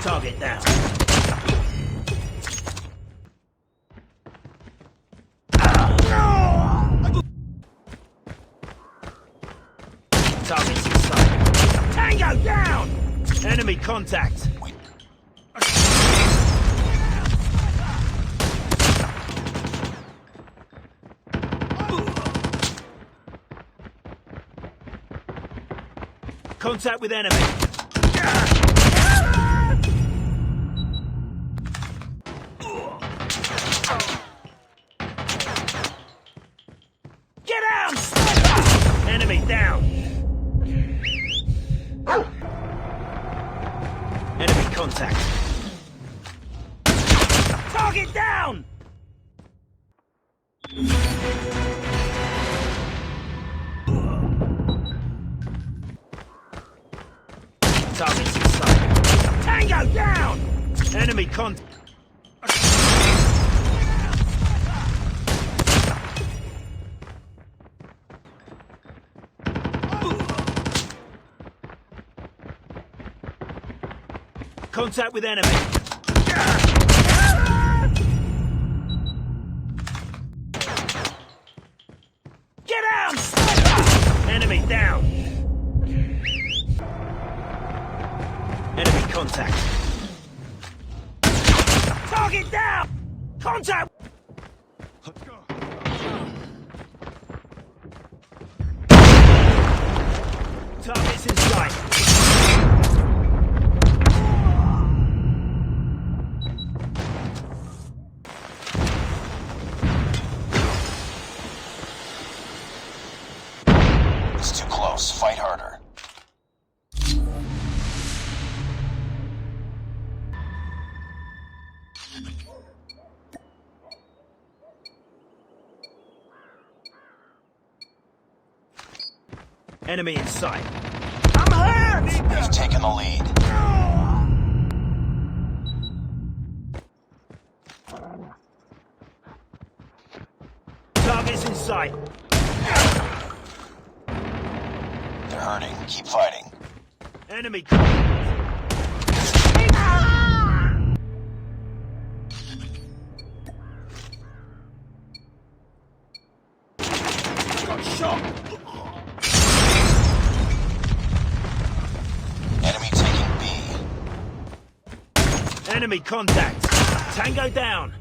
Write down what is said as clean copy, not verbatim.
Target down. Target's in sight. Tango down! Enemy contact. Contact with enemy. Get out! Sniper! Enemy down. Enemy contact. Target down! Target's in sight. Tango down! Enemy contact. Contact with enemy. Get out! Sniper! Enemy down. Enemy contact. Target down! Contact! Let's go. Target's in sight. It's too close. Fight harder. Enemy in sight. I'm hurt! We've taken the lead. Target's in sight. They're hurting. Keep fighting. Enemy contact. Got shot. Enemy taking B. Enemy contact. Tango down.